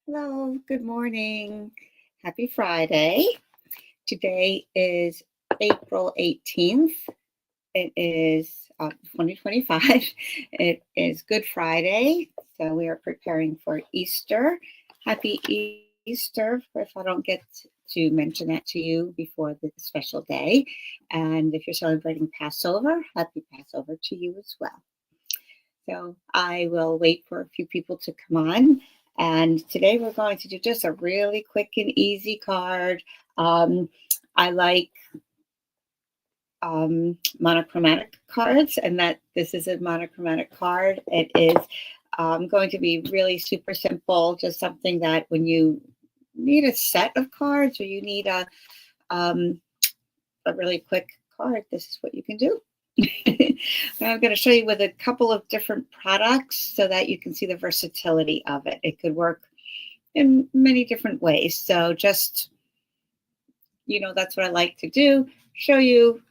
Hello, good morning. Happy Friday. Today is April 18th. It is 2025. It is Good Friday, so we are preparing for Easter. Happy Easter, if I don't get to mention that to you before the special day. And if you're celebrating Passover, happy Passover to you as well. So I will wait for a few people to come on. And today we're going to do just a really quick and easy card. I like monochromatic cards, and that this is a monochromatic card. It is going to be really super simple, just something that when you need a set of cards or you need a really quick card, this is what you can do. I'm going to show you with a couple of different products so that you can see the versatility of it. It could work in many different ways. So just, that's what I like to do. Show you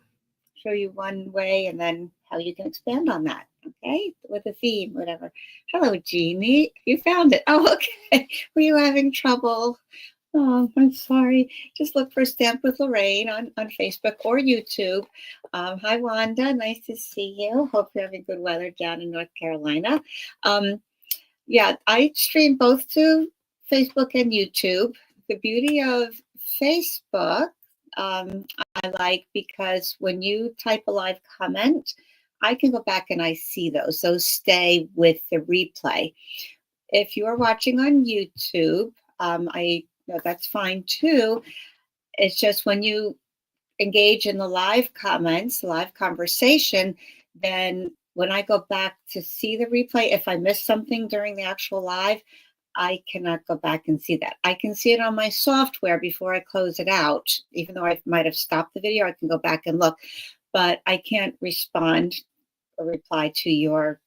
one way and then how you can expand on that. Okay, with a theme, whatever. Hello, Jeannie. You found it. Oh, okay. Were you having trouble? Oh, I'm sorry. Just look for Stamp with Lorraine on Facebook or YouTube. Hi, Wanda. Nice to see you. Hope you're having good weather down in North Carolina. Yeah, I stream both to Facebook and YouTube. The beauty of Facebook, I like because when you type a live comment, I can go back and I see those. Those stay with the replay. If you're watching on YouTube, that's fine too. It's just when you engage in the live comments, live conversation, then when I go back to see the replay, if I miss something during the actual live, I cannot go back and see that. I can see it on my software before I close it out. Even though I might have stopped the video, I can go back and look, but I can't respond or reply to your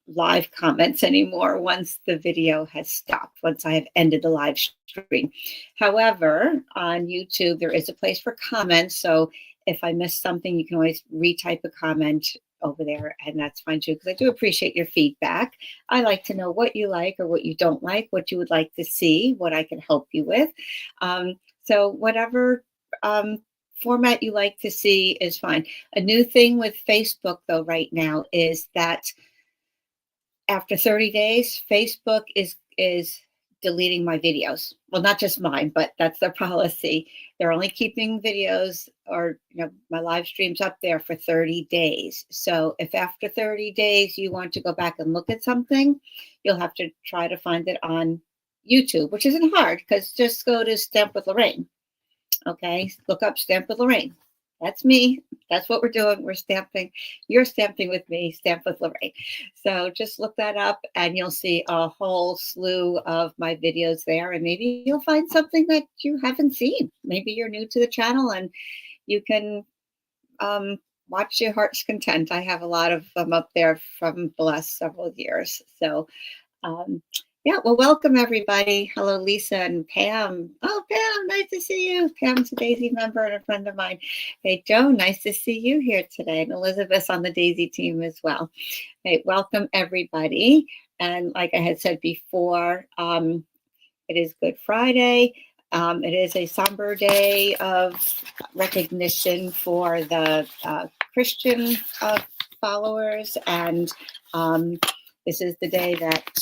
live comments anymore once the video has stopped, once I have ended the live stream. However, on YouTube, there is a place for comments. So if I miss something, you can always retype a comment over there, and that's fine too, because I do appreciate your feedback. I like to know what you like or what you don't like, what you would like to see, what I can help you with. So whatever format you like to see is fine. A new thing with Facebook, though, right now is that after 30 days, Facebook is deleting my videos. Well, not just mine, but that's their policy. They're only keeping videos or my live streams up there for 30 days. So if after 30 days you want to go back and look at something, you'll have to try to find it on YouTube, which isn't hard because just go to Stamp with Lorraine. Okay, look up Stamp with Lorraine. That's me. That's what we're doing. We're stamping. You're stamping with me, Stamp with Lorraine. So just look that up and you'll see a whole slew of my videos there. And maybe you'll find something that you haven't seen. Maybe you're new to the channel and you can watch your heart's content. I have a lot of them up there from the last several years. So yeah, well, welcome everybody. Hello, Lisa and Pam. Oh, Pam, nice to see you. Pam's a Daisy member and a friend of mine. Hey, Joe, nice to see you here today. And Elizabeth's on the Daisy team as well. Hey, welcome everybody. And like I had said before, it is Good Friday. It is a somber day of recognition for the Christian followers, and this is the day that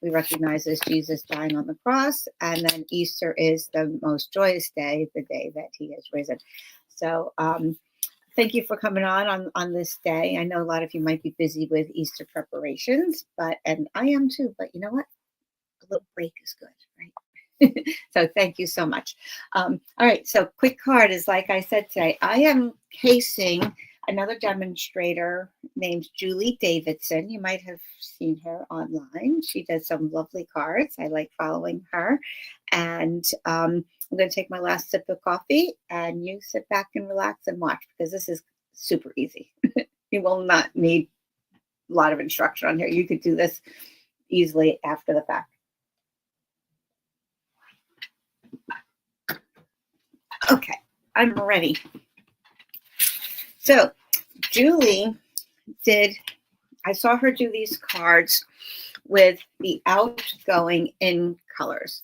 we recognize as Jesus dying on the cross, and then Easter is the most joyous day, the day that he is risen. So thank you for coming on this day. I know a lot of you might be busy with Easter preparations, and I am too, but you know what? A little break is good, right? So thank you so much. All right, so quick card is, like I said today, I am casing another demonstrator named Julie Davidson. You might have seen her online. She does some lovely cards. I like following her. And I'm going to take my last sip of coffee, and you sit back and relax and watch, because this is super easy. You will not need a lot of instruction on here. You could do this easily after the fact. Okay, I'm ready. So Julie I saw her do these cards with the outgoing in colors.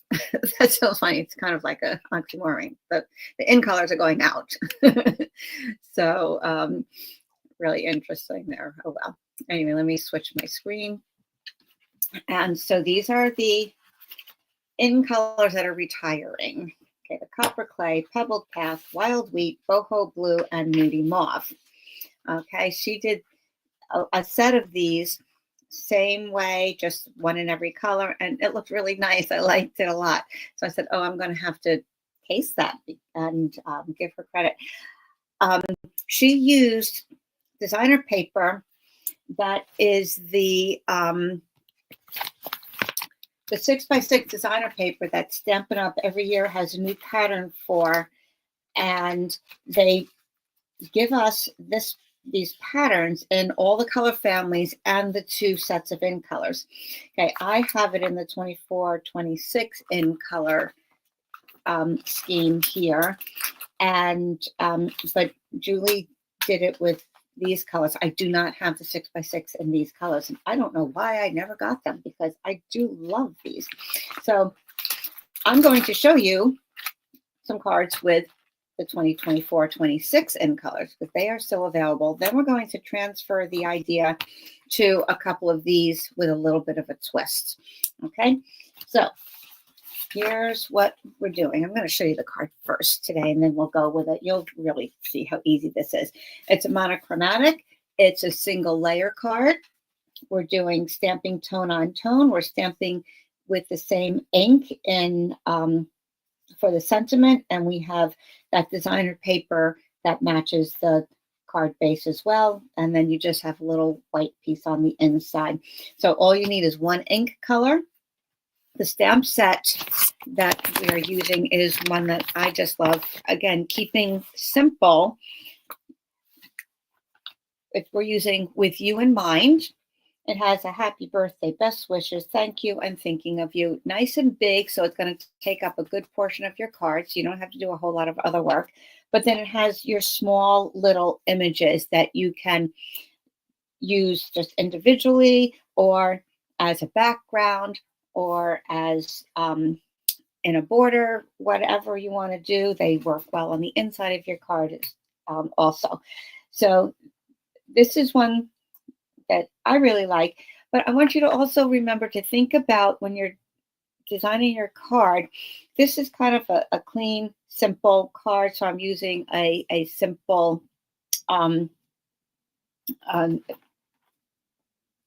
That's so funny. It's kind of like a oxymoron, but the in colors are going out. So really interesting there. Oh, well. Anyway, let me switch my screen. And so these are the in colors that are retiring. Okay, the copper clay, pebbled path, wild wheat, boho blue, and nudie mauve. Okay, she did a set of these same way, just one in every color, and it looked really nice. I liked it a lot. So I said, oh, I'm going to have to taste that and give her credit. She used designer paper that is the 6x6 designer paper that Stampin' Up! Every year has a new pattern for, and they give us these patterns in all the color families and the 2 sets of in colors. Okay, I have it in the 24-26 in color scheme here, and but Julie did it with these colors. I do not have the 6x6 in these colors, and I don't know why I never got them, because I do love these. So I'm going to show you some cards with the 2024-26 in colors, because they are still available. Then we're going to transfer the idea to a couple of these with a little bit of a twist. Okay, so here's what we're doing. I'm going to show you the card first today, and then we'll go with it. You'll really see how easy this is. It's a monochromatic. It's a single layer card. We're doing stamping tone on tone. We're stamping with the same ink in for the sentiment, and we have that designer paper that matches the card base as well, and then you just have a little white piece on the inside. So all you need is one ink color. The stamp set that we are using is one that I just love. Again, keeping simple. If we're using with you in mind, it has a happy birthday, best wishes, thank you, and thinking of you. Nice and big, so it's going to take up a good portion of your card, so you don't have to do a whole lot of other work. But then it has your small little images that you can use just individually or as a background or as in a border, whatever you want to do. They work well on the inside of your card also. So this is one that I really like, but I want you to also remember to think about when you're designing your card, this is kind of a clean, simple card. So I'm using a simple, what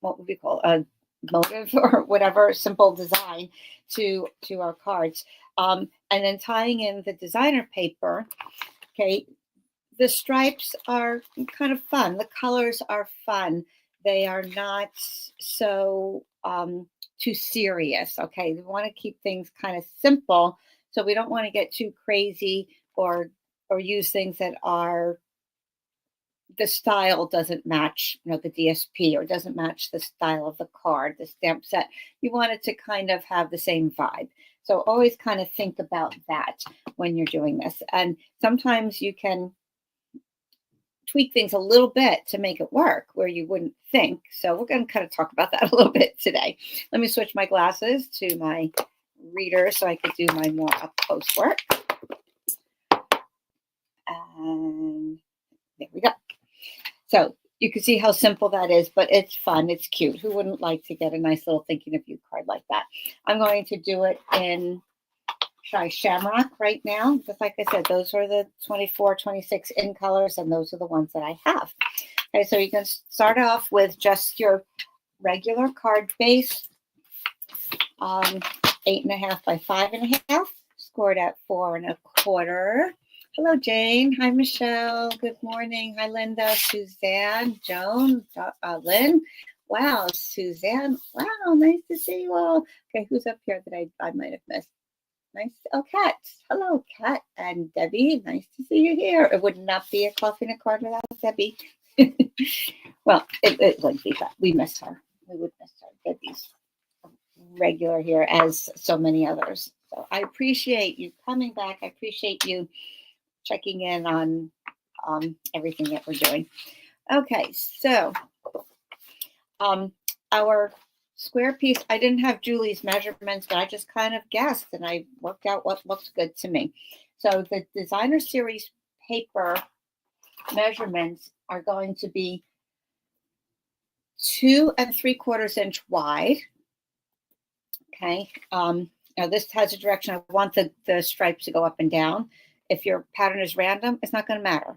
would we call a motive or whatever, simple design to our cards. And then tying in the designer paper. Okay, the stripes are kind of fun. The colors are fun. They are not so too serious. Okay, we want to keep things kind of simple, so we don't want to get too crazy or use things that are the style doesn't match, the DSP, or doesn't match the style of the card, the stamp set. You want it to kind of have the same vibe. So always kind of think about that when you're doing this. And sometimes you can tweak things a little bit to make it work where you wouldn't think. So we're going to kind of talk about that a little bit today. Let me switch my glasses to my reader so I could do my more up close work. And there we go. So you can see how simple that is, but it's fun. It's cute. Who wouldn't like to get a nice little thinking of you card like that? I'm going to do it in Shamrock right now. Just like I said, those are the 24-26 in colors, and those are the ones that I have. Okay, so you can start off with just your regular card base, 8.5 by 5.5, scored at 4 1/4. Hello, Jane. Hi, Michelle. Good morning. Hi, Linda, Suzanne, Joan, Lynn. Wow, Suzanne. Wow, nice to see you all. Okay, who's up here that I might have missed? Nice. Oh, Kat. Hello, Kat and Debbie. Nice to see you here. It would not be a coffee and a card without Debbie. Well, it wouldn't be, but we miss her. We would miss her. Debbie's regular here, as so many others. So I appreciate you coming back. I appreciate you checking in on everything that we're doing. Okay, so our square piece, I didn't have Julie's measurements, but I just kind of guessed and I worked out what looked good to me. So the designer series paper measurements are going to be 2 3/4 inch wide. Okay. Now this has a direction. I want the stripes to go up and down. If your pattern is random, it's not going to matter.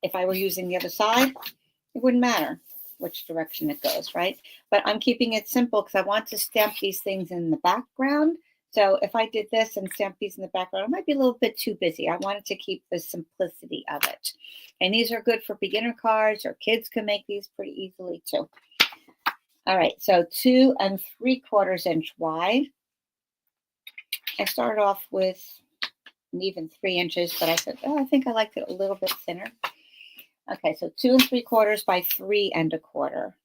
If I were using the other side, it wouldn't matter which direction it goes, right? But I'm keeping it simple because I want to stamp these things in the background. So if I did this and stamp these in the background, it might be a little bit too busy. I wanted to keep the simplicity of it. And these are good for beginner cards, or kids can make these pretty easily too. All right, so 2 3/4 inch wide. I started off with an even 3 inches, but I said, oh, I think I liked it a little bit thinner. Okay, so 2 3/4 by 3 1/4.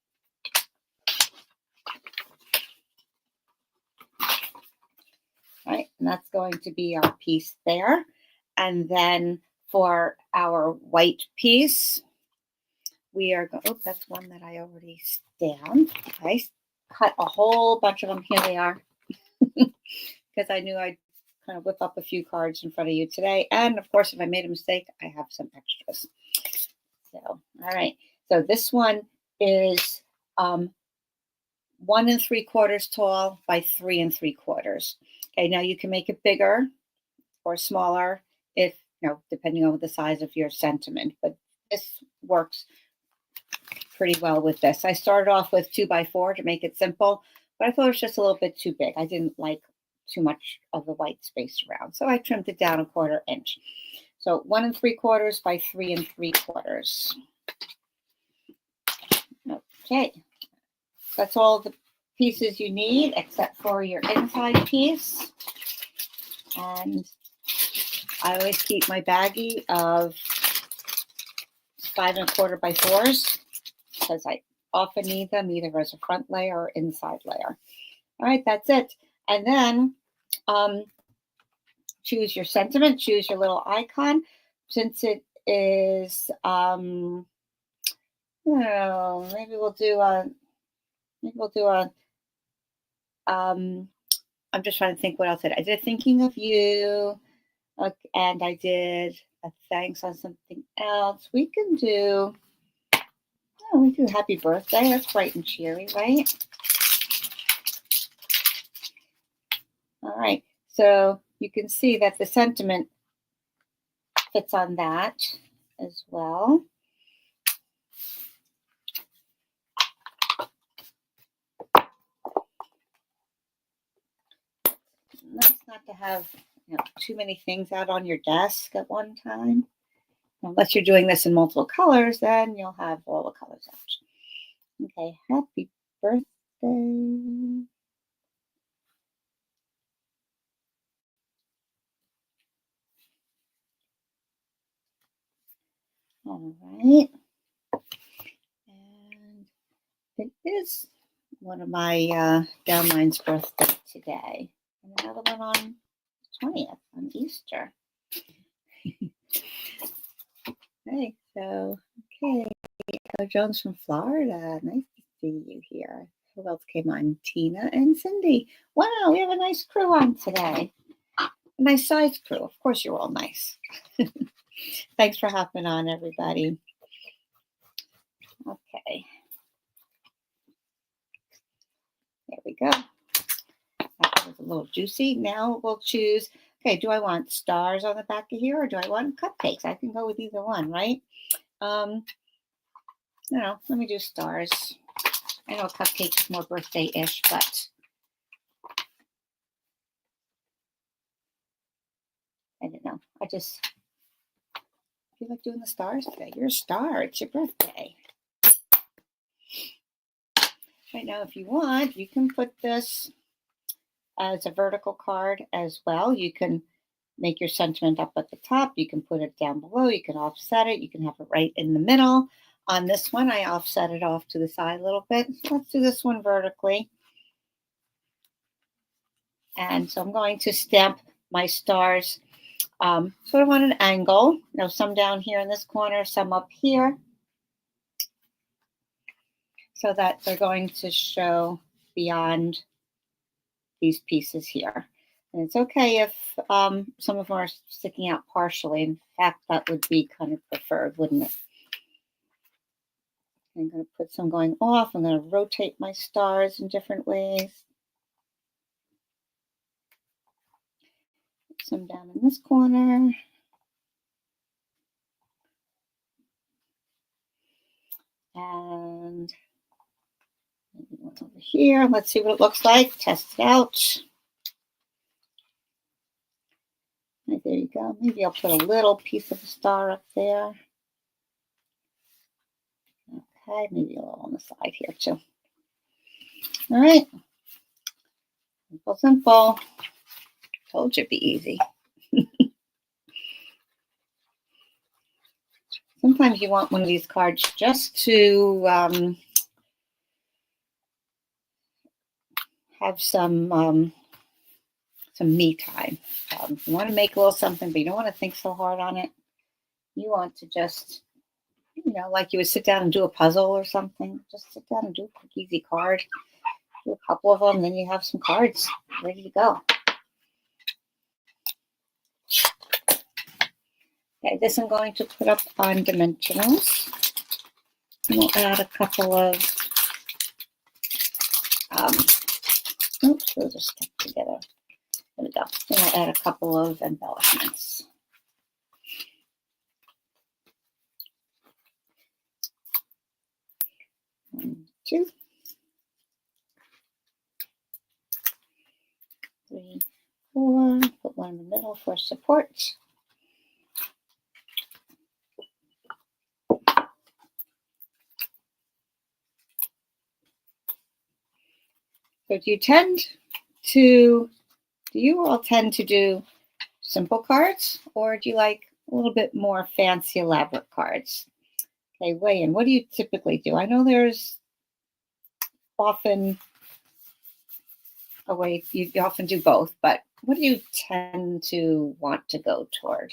All right, and that's going to be our piece there. And then for our white piece, we are going, oh, that's one that I already stamped. I cut a whole bunch of them. Here they are. Because I knew I'd kind of whip up a few cards in front of you today. And of course, if I made a mistake, I have some extras. So, all right. So this one is 1 3/4 tall by 3 3/4. Okay, now you can make it bigger or smaller if, depending on the size of your sentiment. But this works pretty well with this. I started off with 2 by 4 to make it simple, but I thought it was just a little bit too big. I didn't like too much of the white space around, so I trimmed it down 1/4 inch. So 1 3/4 by 3 3/4. Okay, that's all the pieces you need except for your inside piece. And I always keep my baggie of 5 1/4 by 4s because I often need them either as a front layer or inside layer. All right, that's it. And then choose your sentiment, choose your little icon. Since it is, maybe we'll do a, I'm just trying to think what else I did. Thinking of you, and I did a thanks on something else. We can do, we do happy birthday. That's bright and cheery, right? All right, so you can see that the sentiment fits on that as well. Nice not to have too many things out on your desk at one time. Unless you're doing this in multiple colors, then you'll have all the colors out. Okay, happy birthday. All right. And it is one of my downline's birthday today. And another one on the 20th, on Easter. Okay, so, Hello, Jones from Florida. Nice to see you here. Who else came on? Tina and Cindy. Wow, we have a nice crew on today. A nice size crew. Of course, you're all nice. Thanks for hopping on, everybody. Okay. There we go. That was a little juicy. Now we'll choose. Okay, do I want stars on the back of here or do I want cupcakes? I can go with either one, right? Let me do stars. I know cupcakes is more birthday-ish, but I don't know. I just feel like doing the stars today. You're a star. It's your birthday. Right now, if you want, you can put this as a vertical card as well. You can make your sentiment up at the top. You can put it down below. You can offset it. You can have it right in the middle. On this one, I offset it off to the side a little bit. Let's do this one vertically. And so I'm going to stamp my stars sort of on an angle. Some down here in this corner, some up here. So that they're going to show beyond these pieces here. And it's okay if some of them are sticking out partially. In fact, that would be kind of preferred, wouldn't it? I'm going to put some going off. I'm going to rotate my stars in different ways. Put some down in this corner. And maybe one over here. Let's see what it looks like. Test it out. Right, there you go. Maybe I'll put a little piece of a star up there. Okay, maybe a little on the side here too. All right. Simple, simple. Told you it'd be easy. Sometimes you want one of these cards just to have some me time. You want to make a little something, but you don't want to think so hard on it. You want to just, like you would sit down and do a puzzle or something. Just sit down and do a quick, easy card. Do a couple of them, then you have some cards ready to go. Okay, this I'm going to put up on dimensionals. And we'll add a couple of, oops, those are stuck together. There we go. Then I'll add a couple of embellishments. 1, 2, 3, 4. Put one in the middle for support. So do you all tend to do simple cards, or do you like a little bit more fancy, elaborate cards? Okay, weigh in. What do you typically do? I know there's often a way you often do both, but what do you tend to want to go toward?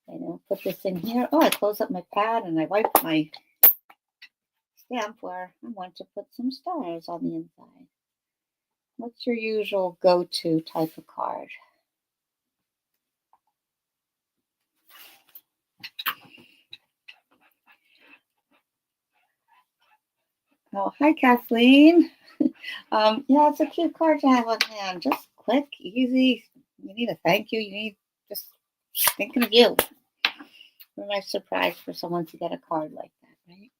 And I'll put this in here. Oh, I close up my pad and I wipe my stamp where I want to put some stars on the inside. What's your usual go-to type of card? Oh, hi, Kathleen. Yeah, it's a cute card to have on hand. Just quick, easy. You need a thank you. You need just thinking of you. What a nice surprise for someone to get a card like that, right?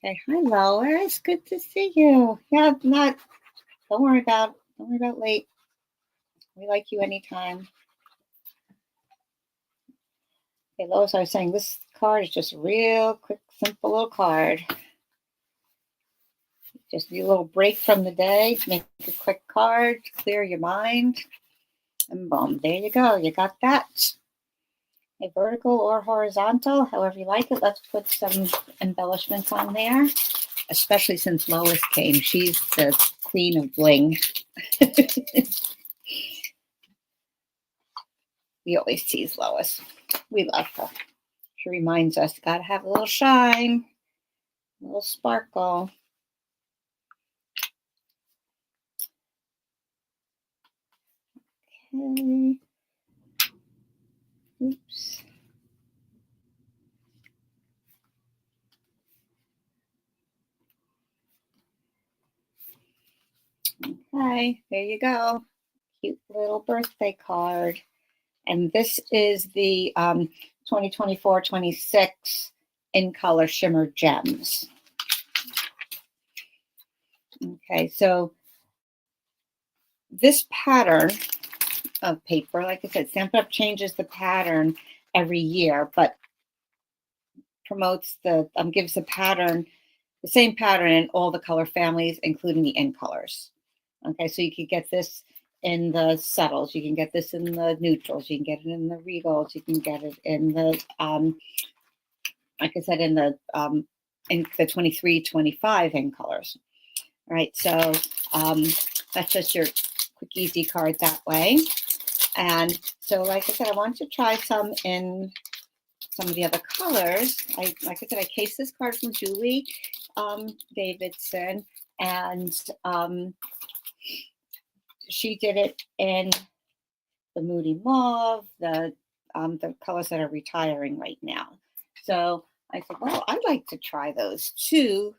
Okay, hi, Lois. Good to see you. Yeah, don't worry about late. We like you anytime. Okay, Lois, I was saying this card is just a real quick, simple little card. Just need a little break from the day, make a quick card, clear your mind, and boom, there you go. You got that. A vertical or horizontal, however you like it. Let's put some embellishments on there, especially since Lois came. She's the queen of bling. We always tease Lois. We love her. She reminds us, gotta have a little shine, a little sparkle. Okay. Oops. Okay, there you go. Cute little birthday card. And this is the 2024-26 in color shimmer gems. Okay, so this pattern of paper, like I said, Stampin' Up! Changes the pattern every year, but promotes gives the same pattern in all the color families, including the in colors. Okay, so you can get this in the subtles, you can get this in the neutrals, you can get it in the regals, you can get it in the, like I said, in the 23-25 in colors. All right, so that's just your quick, easy card that way. And so, like I said, I want to try some in some of the other colors. Like I said, I cased this card from Julie Davidson, and she did it in the Moody Mauve, the colors that are retiring right now. So I said, well, I'd like to try those too,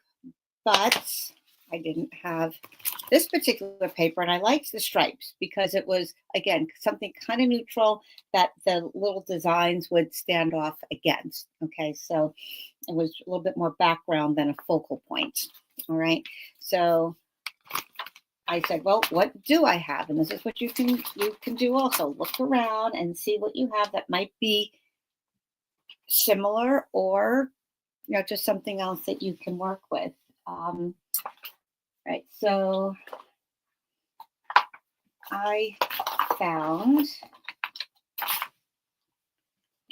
but I didn't have this particular paper, and I liked the stripes because it was, again, something kind of neutral that the little designs would stand off against. Okay, so it was a little bit more background than a focal point. All right, so I said, well, what do I have? And this is what you can do also. Look around and see what you have that might be similar, or just something else that you can work with. Right, so I found,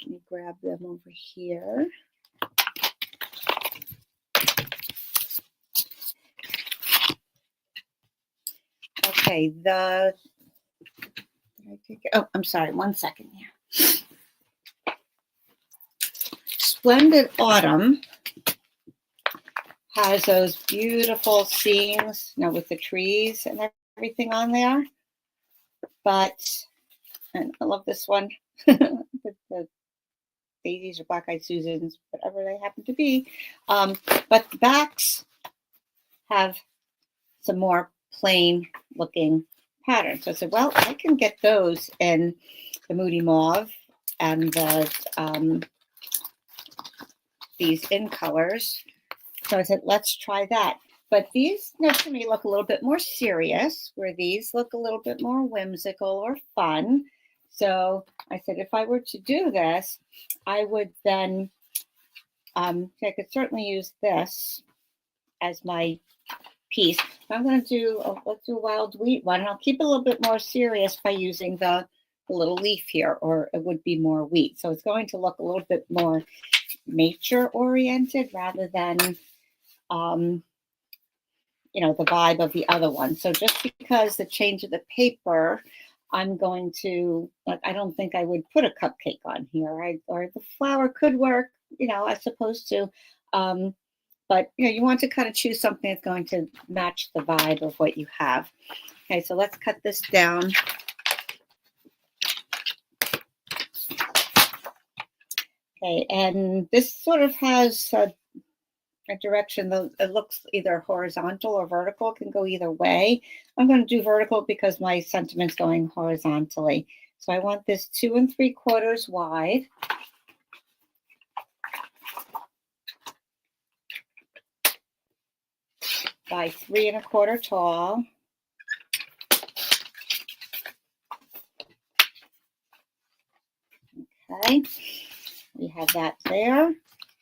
let me grab them over here. Okay, I'm sorry, 1 second here. Splendid Autumn has those beautiful scenes, with the trees and everything on there. But, and I love this one, the daisies or black-eyed Susans, whatever they happen to be. But the backs have some more plain looking patterns. So I said, well, I can get those in the Moody Mauve and the these in colors. So I said, let's try that. But these, to me, look a little bit more serious, where these look a little bit more whimsical or fun. So I said, if I were to do this, I would then, I could certainly use this as my piece. I'm going to do, let's do a wild wheat one, and I'll keep it a little bit more serious by using the little leaf here, or it would be more wheat. So it's going to look a little bit more nature oriented rather than, the vibe of the other one. So just because the change of the paper, I'm going to, I don't think I would put a cupcake on here, or the flower could work, I suppose to. But, you want to kind of choose something that's going to match the vibe of what you have. Okay, so let's cut this down. Okay, and this sort of has a direction. It looks either horizontal or vertical. It can go either way. I'm going to do vertical because my sentiment's going horizontally. So I want this 2 3/4 wide. By 3 1/4 tall. Okay, we have that there.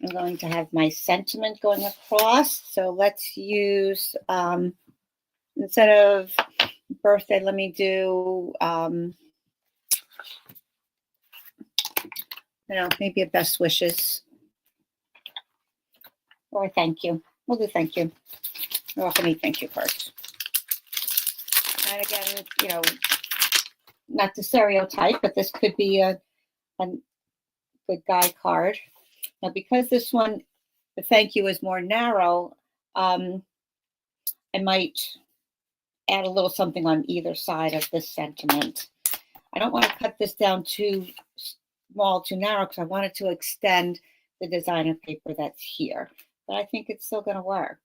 I'm going to have my sentiment going across. So let's use, instead of birthday, let me do, maybe a best wishes. Or thank you. We'll do thank you. Well, let me thank you first. And again, not to stereotype, but this could be a good guy card. Now, because this one, the thank you is more narrow, I might add a little something on either side of this sentiment. I don't want to cut this down too small, too narrow, because I want it to extend the designer paper that's here. But I think it's still going to work.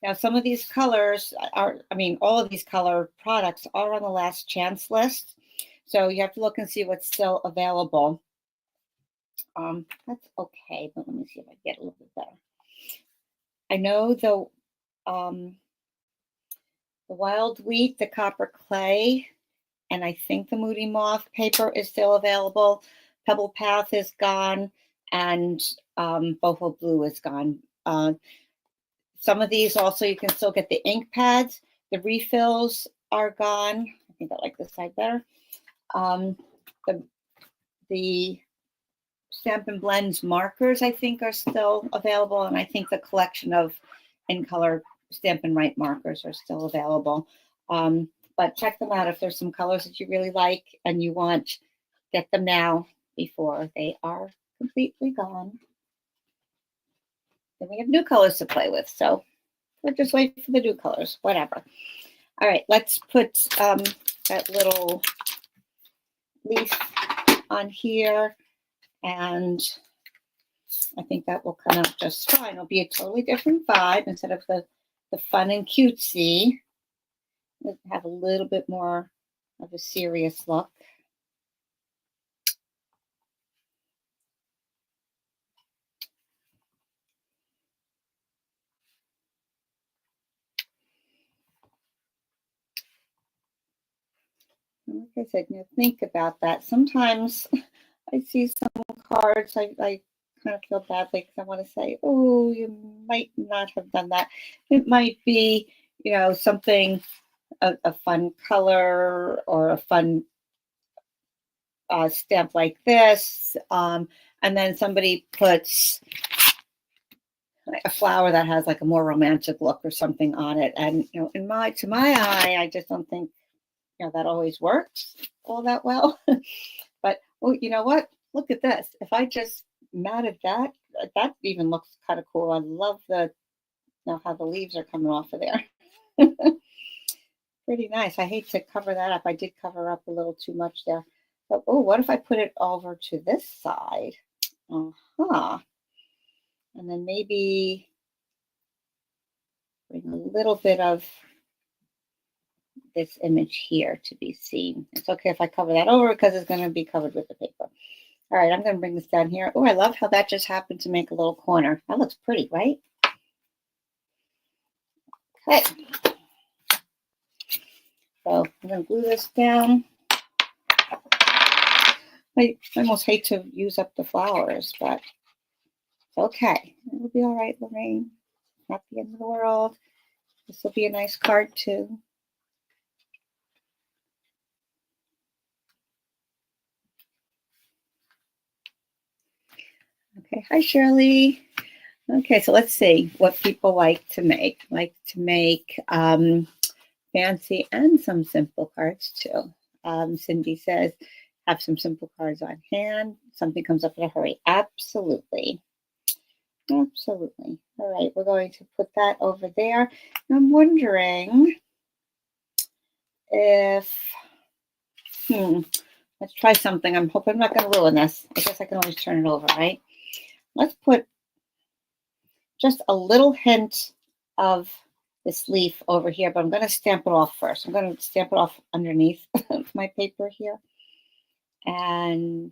Now, some of these colors all of these color products are on the last chance list. So you have to look and see what's still available. That's okay, but let me see if I get a little bit better. I know the wild wheat, the copper clay, and I think the Moody Mauve paper is still available. Pebble Path is gone, and Boho Blue is gone. Some of these also, you can still get the ink pads. The refills are gone. I think I like this side better. The Stampin' Blends markers, I think, are still available. And I think the collection of in color Stampin' Write markers are still available. But check them out if there's some colors that you really like and you want Get them now before they are completely gone. Then we have new colors to play with, so we'll just wait for the new colors, whatever. All right, let's put that little leaf on here, and I think that will come out just fine. It'll be a totally different vibe instead of the fun and cutesy. It'll have a little bit more of a serious look. Like I said, think about that. Sometimes I see some cards, I kind of feel badly because I want to say, oh, you might not have done that. It might be, something, a fun color or a fun stamp like this. And then somebody puts a flower that has like a more romantic look or something on it. And, to my eye, I just don't think, that always works all that well. But, oh, you know what? Look at this. If I just matted that even looks kind of cool. I love how the leaves are coming off of there. Pretty nice. I hate to cover that up. I did cover up a little too much there. But, oh, what if I put it over to this side? And then maybe bring a little bit of this image here to be seen. It's okay if I cover that over because it's going to be covered with the paper. All right, I'm going to bring this down here. Oh, I love how that just happened to make a little corner. That looks pretty, right? Okay. So I'm going to glue this down. I almost hate to use up the flowers, but it's okay. It'll be all right, Lorraine. Not the end of the world. This will be a nice card too. Okay, hi Shirley. Okay, so let's see what people like to make. Fancy and some simple cards too. Cindy says, have some simple cards on hand. Something comes up in a hurry. Absolutely. Absolutely. All right, we're going to put that over there. I'm wondering if, let's try something. I'm hoping I'm not going to ruin this. I guess I can always turn it over, right? Let's put just a little hint of this leaf over here, but I'm going to stamp it off first. I'm going to stamp it off underneath my paper here. And I'm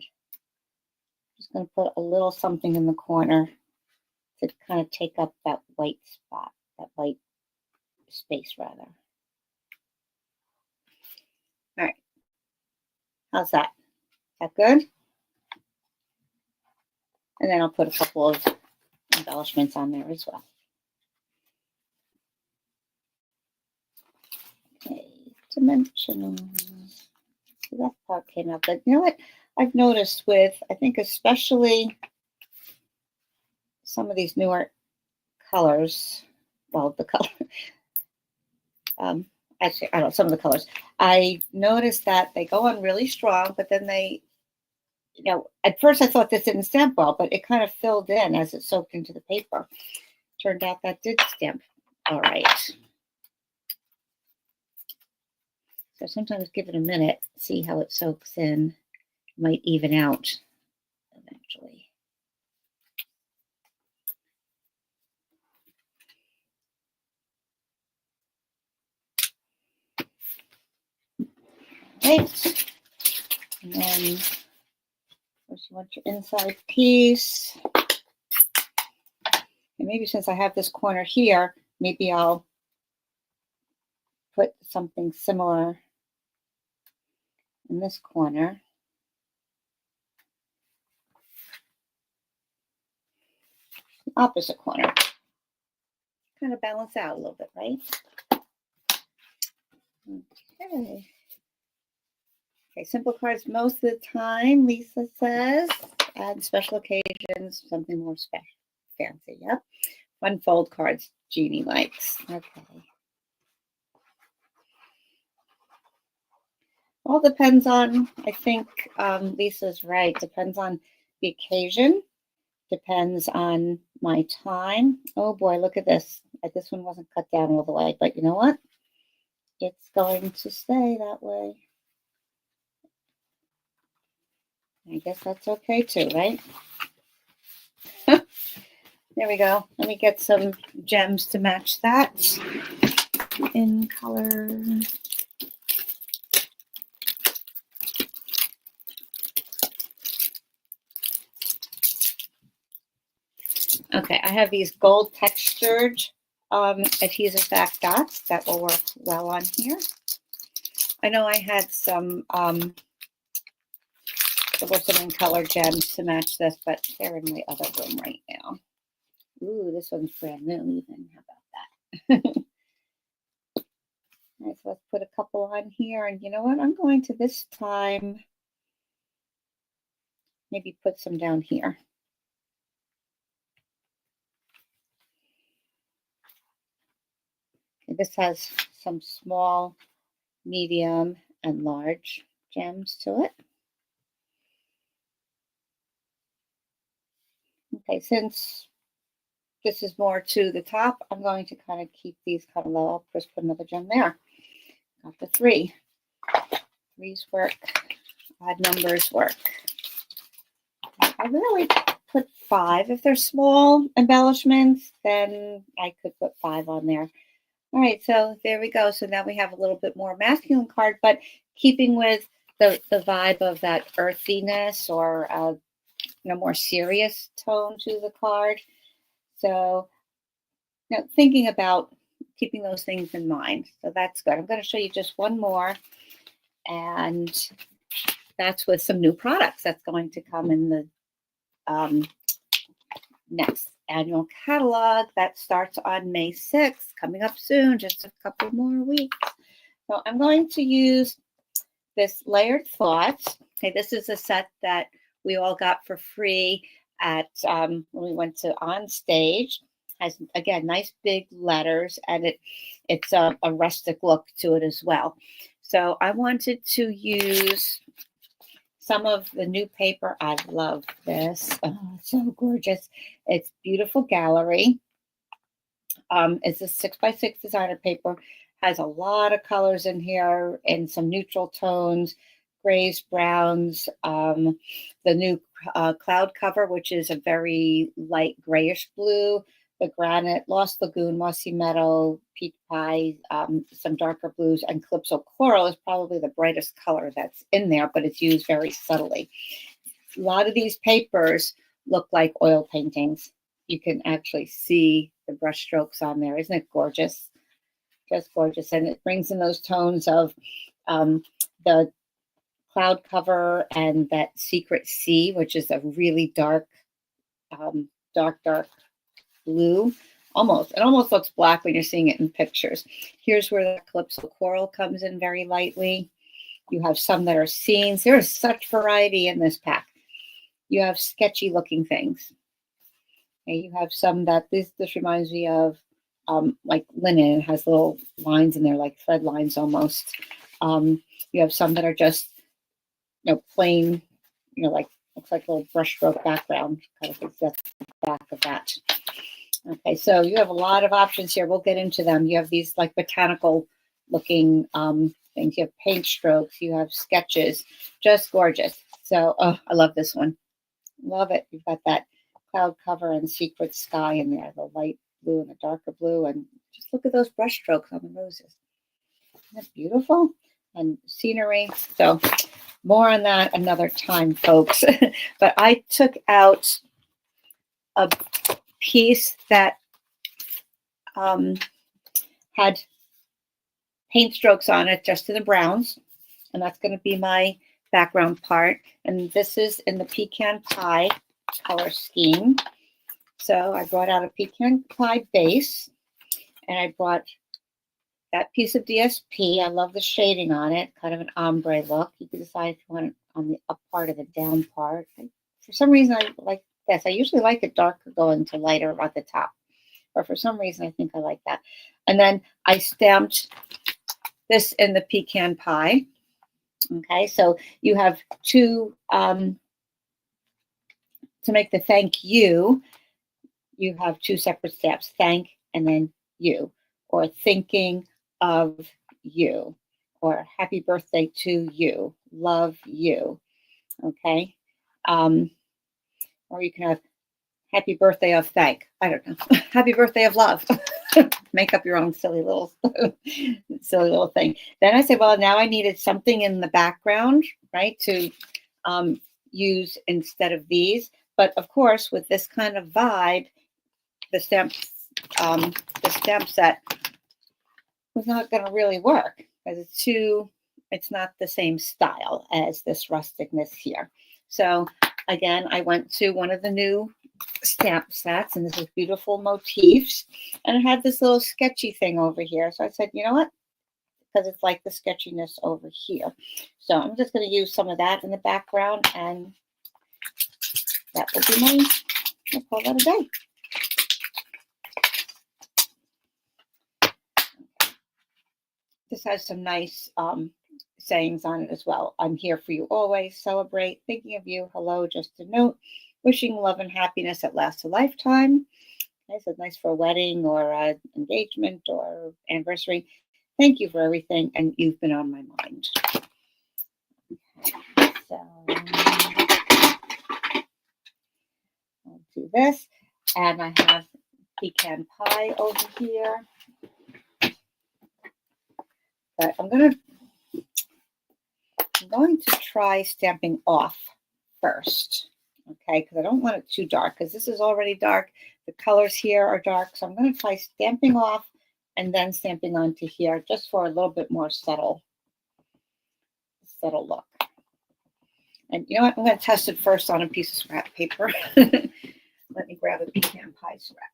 just going to put a little something in the corner to kind of take up that white spot, that white space rather. All right. How's that? Is that good? And then I'll put a couple of embellishments on there as well. Okay, dimensionals. That part came out good. You know what I've noticed with, I think especially some of these newer colors, well, the color, actually, I don't know, some of the colors, I noticed that they go on really strong, but then they, at first I thought this didn't stamp well, but it kind of filled in as it soaked into the paper. Turned out that did stamp all right. So sometimes give it a minute, see how it soaks in. It might even out eventually. Right. And then first you want your inside piece. And maybe since I have this corner here, maybe I'll put something similar in this corner. Opposite corner. Kind of balance out a little bit, right? Okay. Okay, simple cards most of the time, Lisa says. And special occasions, something more special, fancy. Yep. Fun fold cards, Jeannie likes. Okay. All depends on, I think Lisa's right, depends on the occasion, depends on my time. Oh boy, look at this. This one wasn't cut down all the way, but you know what? It's going to stay that way. I guess that's okay too, right? There we go. Let me get some gems to match that in color. Okay, I have these gold textured adhesive back dots that will work well on here. I know I had some, there were some in color gems to match this, but they're in my other room right now. Ooh, this one's brand new even. How about that? All right, so let's put a couple on here. And you know what? I'm going to this time maybe put some down here. Okay, this has some small, medium, and large gems to it. Okay, since this is more to the top, I'm going to kind of keep these kind of low. I'll just put another gem there. Got the 3. 3s work. Odd numbers work. I really put 5. If they're small embellishments, then I could put 5 on there. All right, so there we go. So now we have a little bit more masculine card, but keeping with the vibe of that earthiness or more serious tone to the card. So thinking about keeping those things in mind. So that's good. I'm going to show you just one more, and that's with some new products that's going to come in the next annual catalog that starts on May 6th, coming up soon, just a couple more weeks. So I'm going to use this Layered Thoughts. Okay, this is a set that we all got for free at when we went to On Stage. Has, again, nice big letters, and it's a rustic look to it as well. So I wanted to use some of the new paper. I love this. Oh, it's so gorgeous. It's beautiful gallery. It's a 6x6 designer paper. Has a lot of colors in here and some neutral tones, grays, browns. The new cloud cover, which is a very light grayish blue. The granite, Lost Lagoon, Mossy Meadow, Peach Pie, some darker blues, and Calypso Coral is probably the brightest color that's in there, but it's used very subtly. A lot of these papers look like oil paintings. You can actually see the brush strokes on there. Isn't it gorgeous? Just gorgeous. And it brings in those tones of the cloud cover and that Secret Sea, which is a really dark blue. It almost looks black when you're seeing it in pictures. Here's where the Calypso Coral comes in very lightly. You have some that are scenes. There is such variety in this pack. You have sketchy looking things. And you have some that this reminds me of like linen. It has little lines in there, like thread lines almost. You have some that are just plain, like looks like a little brushstroke background. Kind of think that's the back of that. Okay, so you have a lot of options here. We'll get into them. You have these like botanical looking things. You have paint strokes. You have sketches. Just gorgeous. So, I love this one. Love it. You've got that cloud cover and secret sky in there, the light blue and the darker blue. And just look at those brush strokes on the roses. Isn't that beautiful? And scenery. So more on that another time, folks. But I took out a piece that had paint strokes on it just in the browns, and that's going to be my background part. And this is in the pecan pie color scheme. So I brought out a pecan pie base, and I brought that piece of DSP. I love the shading on it, kind of an ombre look. You can decide if you want it on the up part or the down part. For some reason, I like this. I usually like it darker going to lighter at the top, or for some reason, I think I like that. And then I stamped this in the pecan pie. Okay, so you have two, to make the thank you have two separate steps, thank and then you, or thinking of you, or happy birthday to you, love you. Okay. Or you can have happy birthday of thank. I don't know. Happy birthday of love. Make up your own silly little thing. Then I said, well, now I needed something in the background, right, to use instead of these. But of course, with this kind of vibe, the stamp set was not going to really work because it's not the same style as this rusticness here. So again, I went to one of the new stamp sets, and this is beautiful motifs, and it had this little sketchy thing over here. So I said, you know what? Because it's like the sketchiness over here. So I'm just going to use some of that in the background, and that will be my, I'll call that a day. This has some nice sayings on it as well. I'm here for you always, celebrate, thinking of you, hello, just a note, wishing love and happiness that lasts a lifetime. Okay, so nice for a wedding or an engagement or anniversary. Thank you for everything, and you've been on my mind. Okay, so I'll do this, and I have pecan pie over here. But I'm going to try stamping off first, okay, because I don't want it too dark, because this is already dark. The colors here are dark, so I'm going to try stamping off and then stamping onto here just for a little bit more subtle look. And you know what? I'm going to test it first on a piece of scrap paper. Let me grab a pecan pie scrap.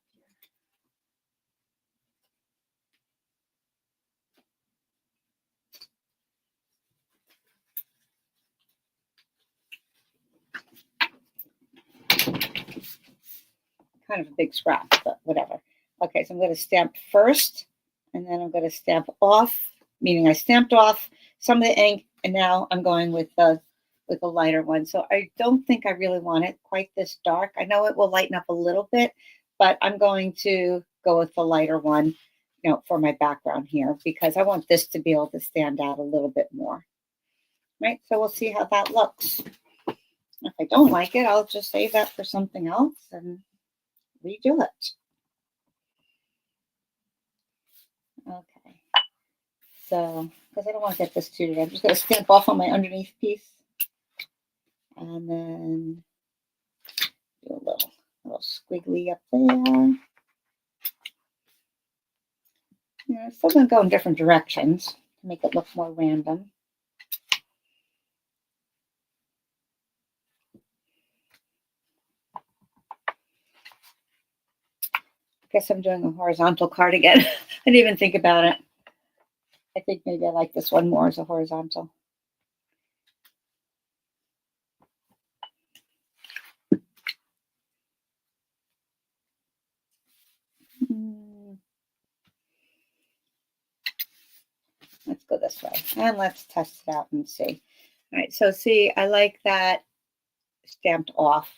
Kind of a big scrap, but whatever. Okay, so I'm going to stamp first, and then I'm going to stamp off, meaning I stamped off some of the ink, and now I'm going with the lighter one. So I don't think I really want it quite this dark. I know it will lighten up a little bit, but I'm going to go with the lighter one, you know, for my background here, because I want this to be able to stand out a little bit more. Right, so we'll see how that looks. If I don't like it, I'll just save that for something else and redo it. Okay, so because I don't want to get this too dirty, I'm just going to stamp off on my underneath piece, and then do a little squiggly up there. Yeah, still going to go in different directions to make it look more random. I guess I'm doing a horizontal card again. I didn't even think about it. I think maybe I like this one more as a horizontal. Let's go this way, and let's test it out and see. All right, so see, I like that stamped off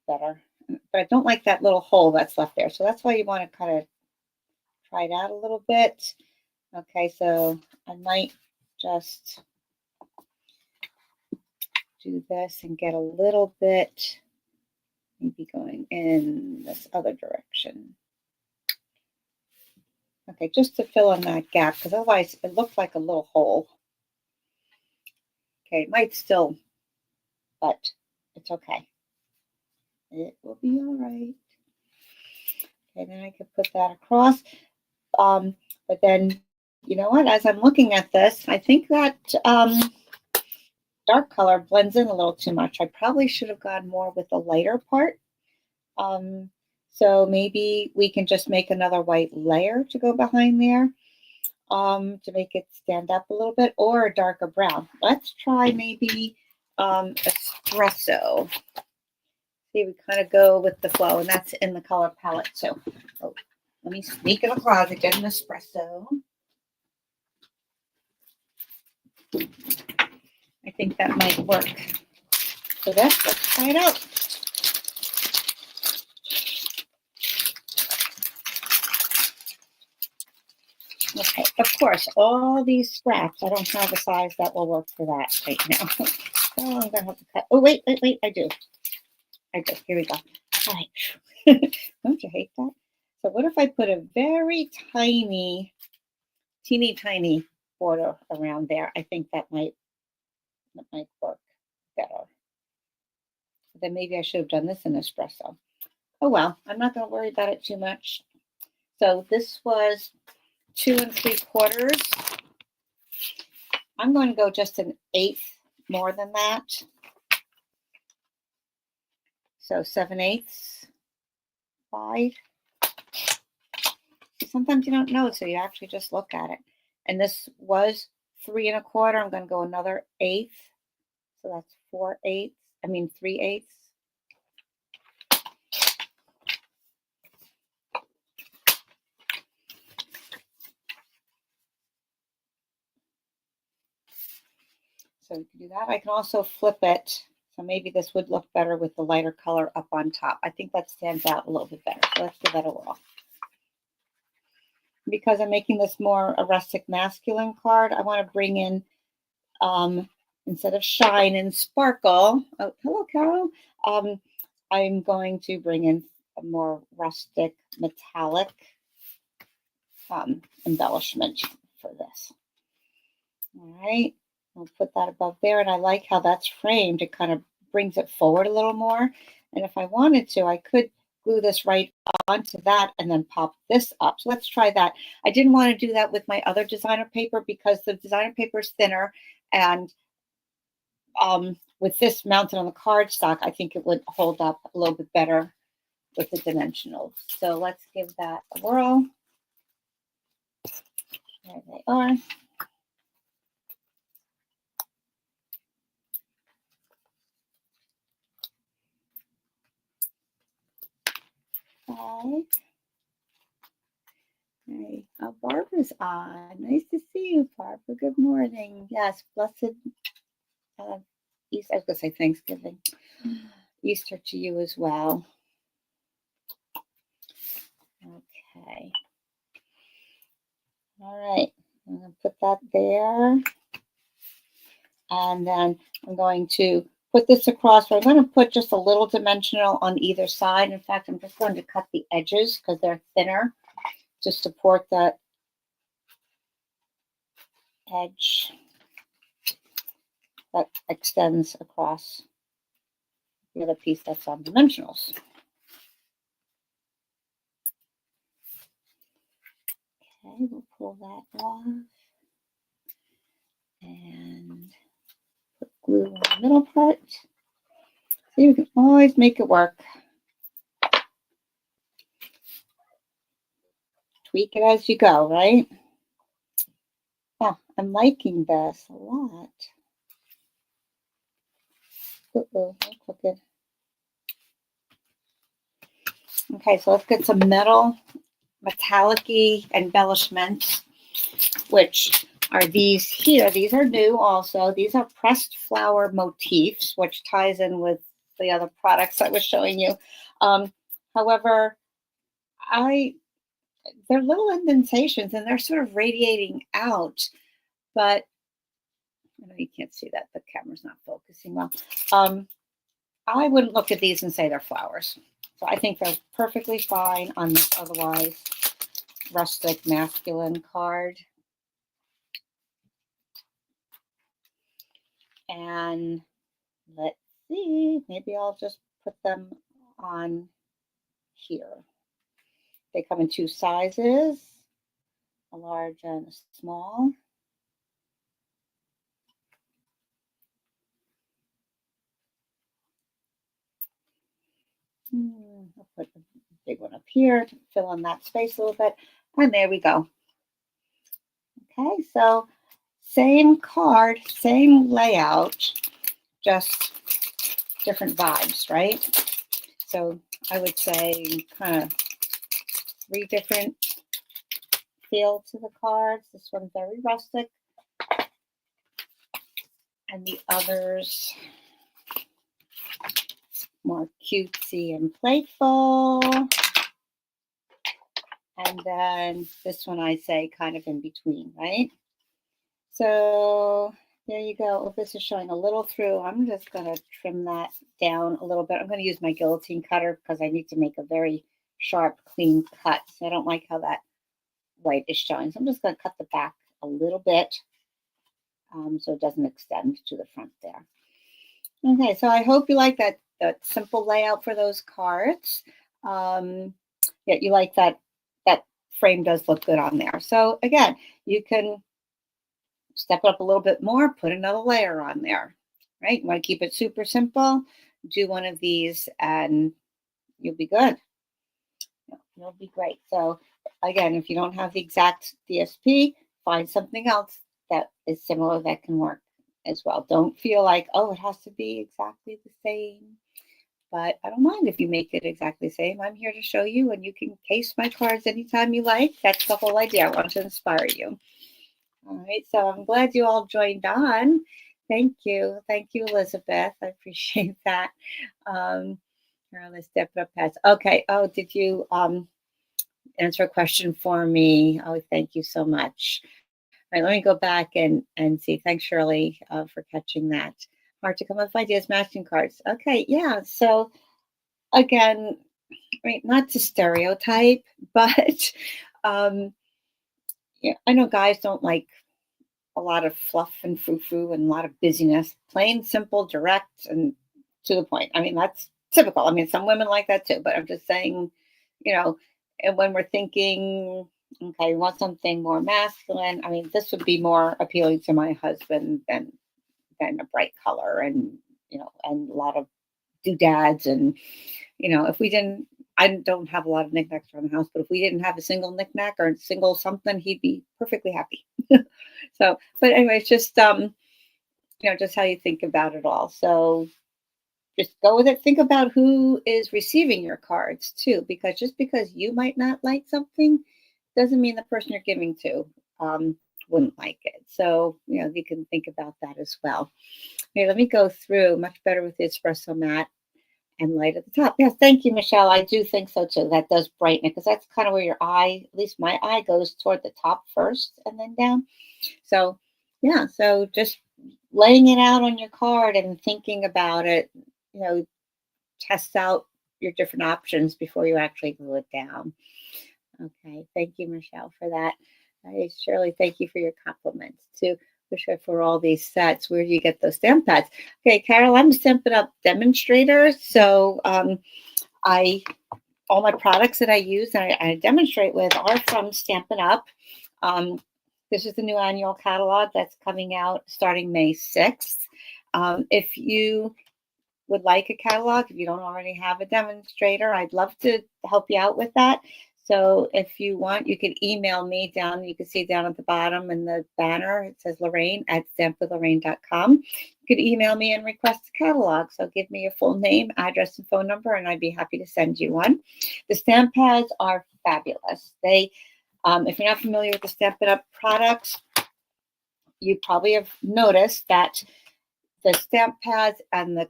better, but I don't like that little hole that's left there. So that's why you want to kind of try it out a little bit. Okay, so I might just do this and get a little bit, maybe going in this other direction. Okay, just to fill in that gap, because otherwise it looks like a little hole. Okay, it might still, but it's okay. It will be all right. Okay, then I could put that across. But then, you know what? As I'm looking at this, I think that dark color blends in a little too much. I probably should have gone more with the lighter part. So maybe we can just make another white layer to go behind there to make it stand up a little bit, or a darker brown. Let's try maybe espresso. See, we kind of go with the flow, and that's in the color palette. So let me sneak in the closet, get an espresso. I think that might work for this. Let's try it out. Okay, of course, all these scraps, I don't have a size that will work for that right now. So I'm gonna have to cut. Oh, wait, I do. Here we go. All right. Don't you hate that? So what if I put a very tiny, teeny tiny border around there? I think that might work better. Then maybe I should have done this in espresso. Oh well, I'm not going to worry about it too much. So this was 2 3/4. I'm going to go just an 1/8 more than that. So 7/8 wide. Sometimes you don't know, so you actually just look at it. And this was 3 1/4. I'm going to go another 1/8. So that's 3/8. So you can do that. I can also flip it. So maybe this would look better with the lighter color up on top. I think that stands out a little bit better. So let's give that a whirl. Because I'm making this more a rustic masculine card, I want to bring in, instead of shine and sparkle, oh, hello, Carol. I'm going to bring in a more rustic metallic embellishment for this. All right. I'll put that above there, and I like how that's framed. It kind of brings it forward a little more. And if I wanted to, I could glue this right onto that and then pop this up. So let's try that. I didn't want to do that with my other designer paper because the designer paper is thinner, and with this mounted on the cardstock, I think it would hold up a little bit better with the dimensionals. So let's give that a whirl. There they are. Okay. Hey, Barbara's on. Nice to see you, Barbara. Good morning. Yes, blessed Easter. I was going to say Thanksgiving. Easter to you as well. Okay. All right. I'm going to put that there. And then I'm going to put this across. So I'm going to put just a little dimensional on either side. In fact, I'm just going to cut the edges because they're thinner to support that edge that extends across the other piece that's on dimensionals. Okay, we'll pull that off and put glue on the middle part. So you can always make it work. Tweak it as you go, right? Yeah, I'm liking this a lot. Uh-oh, crooked. Okay, so let's get some metallic-y embellishments, which are these here. These are new also. These are pressed flower motifs, which ties in with the other products I was showing you. However, they're little indentations and they're sort of radiating out, but I know you can't see that. The camera's not focusing well. I wouldn't look at these and say they're flowers. So I think they're perfectly fine on this otherwise rustic masculine card. And let's see, maybe I'll just put them on here. They come in 2 sizes, a large and a small. I'll put a big one up here to fill in that space a little bit. And there we go. Okay, so same card, same layout, just different vibes, right? So I would say kind of 3 different feel to the cards. This one's very rustic. And the others, more cutesy and playful. And then this one I say kind of in between, right? So there you go. If this is showing a little through, I'm just going to trim that down a little bit. I'm going to use my guillotine cutter because I need to make a very sharp, clean cut. So I don't like how that white is showing. So I'm just going to cut the back a little bit so it doesn't extend to the front there. Okay, so I hope you like that simple layout for those cards. Yeah, you like that frame does look good on there. So again, you can step it up a little bit more, put another layer on there, right? You want to keep it super simple, do one of these and you'll be good. You'll be great. So again, if you don't have the exact DSP, find something else that is similar that can work as well. Don't feel like, oh, it has to be exactly the same. But I don't mind if you make it exactly the same. I'm here to show you, and you can case my cards anytime you like. That's the whole idea. I want to inspire you. All right, so I'm glad you all joined on. Thank you. Thank you, Elizabeth. I appreciate that. Let's step it up past. Okay. Oh, did you answer a question for me? Oh, thank you so much. All right, let me go back and see. Thanks, Shirley, for catching that. Hard to come up with ideas, matching cards. Okay, yeah. So again, right, not to stereotype, but yeah, I know guys don't like a lot of fluff and frou-frou and a lot of busyness. Plain, simple, direct, and to the point. I mean, that's typical. I mean, some women like that too, but I'm just saying, and when we're thinking, okay, we want something more masculine. I mean, this would be more appealing to my husband than a bright color and and a lot of doodads and if we didn't. I don't have a lot of knickknacks around the house, but if we didn't have a single knickknack or a single something, he'd be perfectly happy. So, but anyway, it's just just how you think about it all. So just go with it. Think about who is receiving your cards too, because just because you might not like something doesn't mean the person you're giving to wouldn't like it. So, you can think about that as well. Okay, let me go through. Much better with the espresso mat and light at the top. Yes, thank you, Michelle. I do think so too. That does brighten it because that's kind of where your eye, at least my eye, goes toward the top first and then down. So, yeah, so just laying it out on your card and thinking about it, test out your different options before you actually glue it down. Okay, thank you, Michelle, for that. Shirley, thank you for your compliments too. For all these sets. Where do you get those stamp pads? Okay, Carol, I'm a Stampin' Up demonstrator. So all my products that I use and I demonstrate with are from Stampin' Up. This is the new annual catalog that's coming out starting May 6th. If you would like a catalog, if you don't already have a demonstrator, I'd love to help you out with that. So if you want, you can email me down. You can see down at the bottom in the banner, it says Lorraine@stampwithlorraine.com. You could email me and request a catalog. So give me your full name, address, and phone number, and I'd be happy to send you one. The stamp pads are fabulous. They, if you're not familiar with the Stampin' Up products, you probably have noticed that the stamp pads and the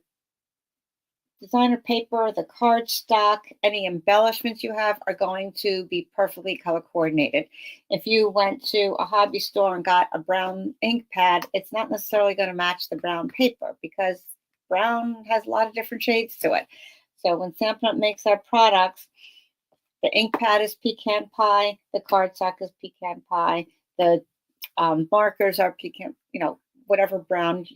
designer paper, the cardstock, any embellishments you have are going to be perfectly color coordinated. If you went to a hobby store and got a brown ink pad, it's not necessarily going to match the brown paper because brown has a lot of different shades to it. So when Stampin' Up makes our products, the ink pad is pecan pie, the cardstock is pecan pie, the markers are pecan, whatever brown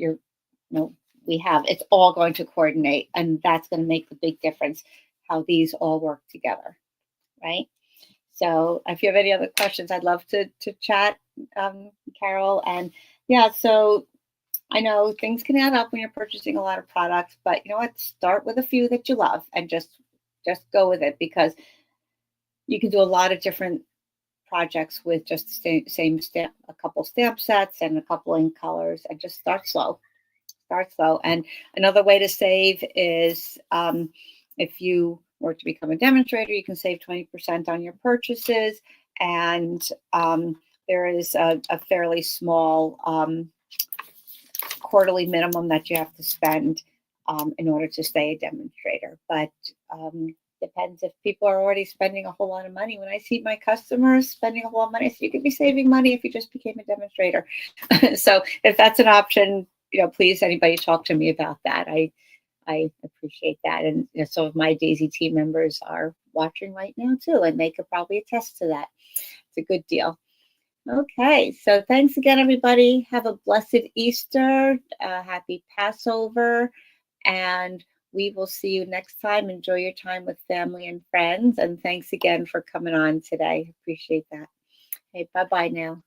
we have, it's all going to coordinate, and that's going to make the big difference how these all work together, right? So if you have any other questions, I'd love to chat, Carol. And yeah, so I know things can add up when you're purchasing a lot of products, but you know what? Start with a few that you love and just go with it, because you can do a lot of different projects with just the same stamp, a couple stamp sets and a couple ink colors, and just start slow. And another way to save is if you were to become a demonstrator, you can save 20% on your purchases. And there is a fairly small quarterly minimum that you have to spend in order to stay a demonstrator. But depends if people are already spending a whole lot of money. When I see my customers spending a whole lot of money, I say, you could be saving money if you just became a demonstrator. So if that's an option, please, anybody talk to me about that. I appreciate that. And some of my Daisy team members are watching right now too, and they could probably attest to that. It's a good deal. Okay, so thanks again, everybody. Have a blessed Easter, happy Passover, and we will see you next time. Enjoy your time with family and friends, and thanks again for coming on today. Appreciate that. Hey, bye-bye now.